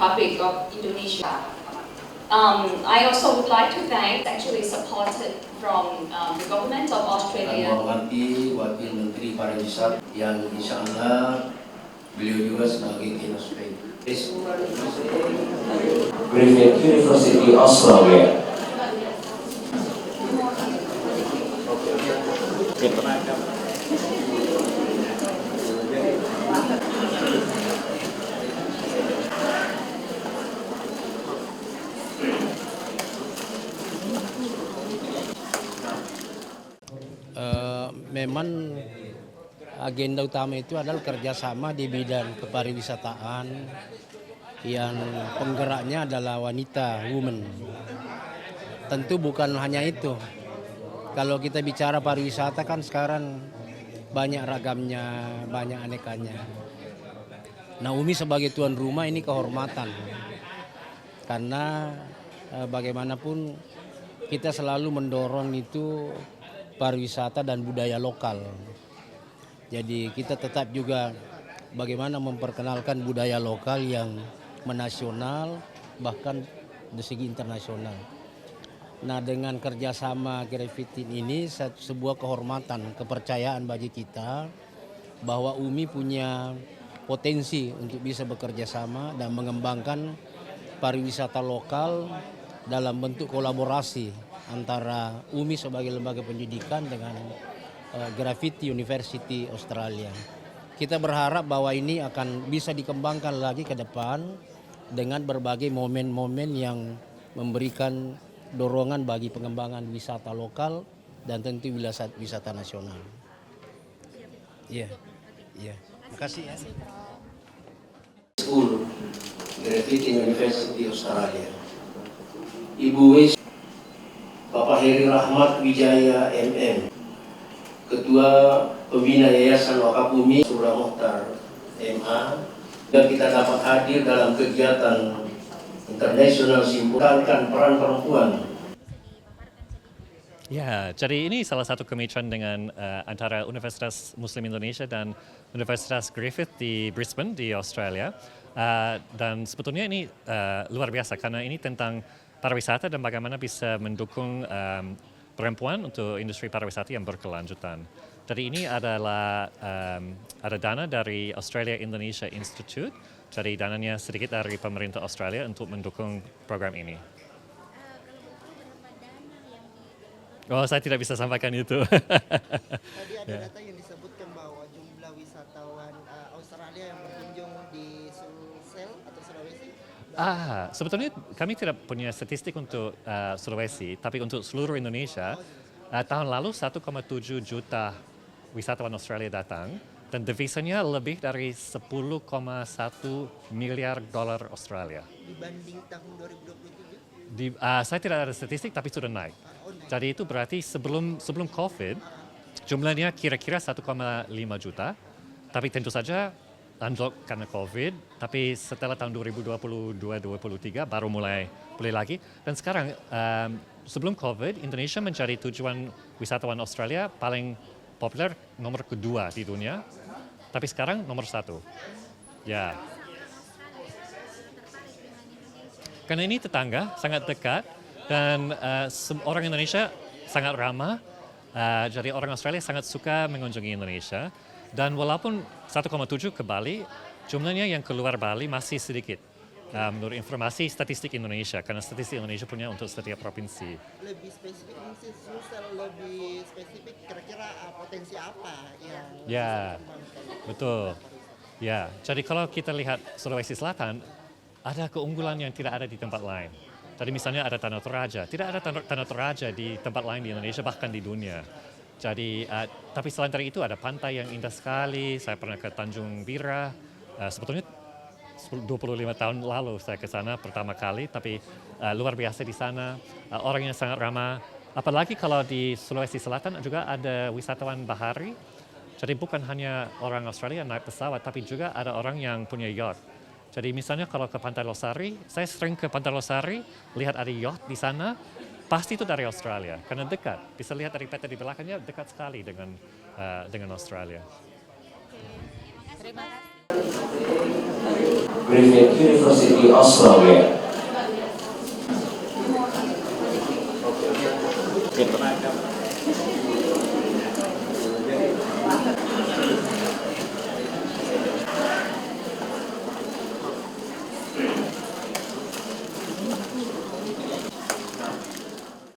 Republic of Indonesia. I also would like to thank actually supported from the government of Australia. Menghormati Wakil Menteri Pariwisata yang insya Allah beliau juga sebagai keynote speaker. Griffith University Australia. Memang agenda utama itu adalah kerjasama di bidang kepariwisataan yang penggeraknya adalah wanita, women. Tentu bukan hanya itu. Kalau kita bicara pariwisata kan sekarang banyak ragamnya, banyak anekanya. Nah, Umi sebagai tuan rumah ini kehormatan. Karena bagaimanapun kita selalu mendorong itu pariwisata dan budaya lokal. Jadi kita tetap juga bagaimana memperkenalkan budaya lokal yang menasional bahkan dari segi internasional. Nah, dengan kerjasama Griffith ini sebuah kehormatan, kepercayaan bagi kita bahwa Umi punya potensi untuk bisa bekerja sama dan mengembangkan pariwisata lokal dalam bentuk kolaborasi antara UMI sebagai lembaga pendidikan dengan Griffith University Australia. Kita berharap bahwa ini akan bisa dikembangkan lagi ke depan dengan berbagai momen-momen yang memberikan dorongan bagi pengembangan wisata lokal dan tentu wisata nasional. Iya, iya. Makasih ya. School, Griffith University Australia. Ibu Wis, Bapak Heri Rahmat Wijaya MM, Ketua Pembina Yayasan Wakaf Umi Surah Mukhtar MA, dan kita dapat hadir dalam kegiatan internasional simpulankan peran perempuan. Ya, jadi ini salah satu kemitraan dengan antara Universitas Muslim Indonesia dan Universitas Griffith di Brisbane di Australia. Dan sebetulnya ini luar biasa karena ini tentang pariwisata dan bagaimana bisa mendukung perempuan untuk industri pariwisata yang berkelanjutan. Jadi ini adalah ada dana dari Australia Indonesia Institute, jadi dananya sedikit dari pemerintah Australia untuk mendukung program ini. Oh, saya tidak bisa sampaikan itu. Tadi ada data yang disebutkan bahwa jumlah wisatawan Australia yang berkunjung di Sulsel atau Sulawesi. Sebetulnya kami tidak punya statistik untuk Sulawesi, tapi untuk seluruh Indonesia, tahun lalu 1,7 juta wisatawan Australia datang, dan devisanya lebih dari 10,1 miliar dolar Australia. Dibanding tahun 2027? Saya tidak ada statistik, tapi sudah naik. Jadi itu berarti sebelum COVID, jumlahnya kira-kira 1,5 juta, tapi tentu saja anjlok karena COVID, tapi setelah tahun 2022-2023 baru mulai lagi. Dan sekarang sebelum COVID, Indonesia menjadi tujuan wisatawan Australia paling populer nomor kedua di dunia, tapi sekarang nomor 1. Ya. Karena ini tetangga, sangat dekat, dan orang Indonesia sangat ramah, jadi orang Australia sangat suka mengunjungi Indonesia. Dan walaupun 1,7 ke Bali, jumlahnya yang keluar Bali masih sedikit. Menurut informasi statistik Indonesia, karena statistik Indonesia punya untuk setiap provinsi. Lebih spesifik, lebih spesifik kira-kira potensi apa yang ya, betul. Ya, jadi kalau kita lihat Sulawesi Selatan, ada keunggulan yang tidak ada di tempat lain. Tadi misalnya ada Tanah Toraja, tidak ada Tanah Toraja di tempat lain di Indonesia, bahkan di dunia. Jadi, tapi selain dari itu ada pantai yang indah sekali. Saya pernah ke Tanjung Bira, sebetulnya 25 tahun lalu saya ke sana pertama kali, tapi luar biasa di sana. Orangnya sangat ramah. Apalagi kalau di Sulawesi Selatan juga ada wisatawan bahari. Jadi bukan hanya orang Australia naik pesawat, tapi juga ada orang yang punya yacht. Jadi misalnya kalau ke Pantai Losari, saya sering ke Pantai Losari, lihat ada yacht di sana, pasti itu dari Australia, karena dekat. Bisa lihat dari peta di belakangnya, dekat sekali dengan Australia. Terima kasih. Griffith University, Australia. Oke.